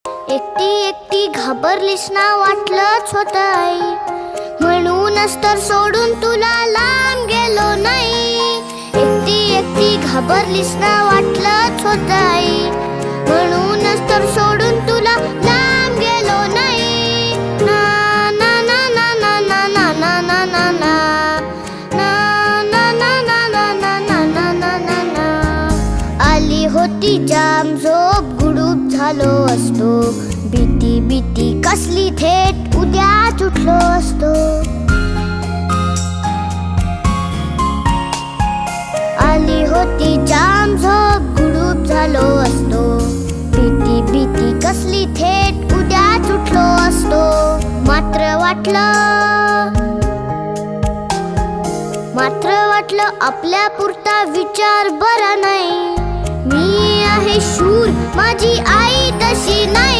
एकटी एकटी घाबरलीस ना, वाटलंच होतं आई, म्हणूनच तर सोडून तुला लांब गेलो नाही. एकटी एकटी घाबरलीस ना, वाटलंच होतं आई, म्हणूनच तर सोडून तुला लांब गेलो नाही. ना ना ना ना ना ना ना ना ना ना ना आली होती जाम झोप, गुडूप झालो असतो, भीती भीती कसली थेट उद्याच उठलो असतो. आली होती जाम झोप, गुडूप झालो असतो, भीती भीती कसली थेट उद्याच उठलो असतो. मात्र वाटलं आपल्या पुरता विचार बरा नाही. मी आहे शूर, माझी आई तशी नाही.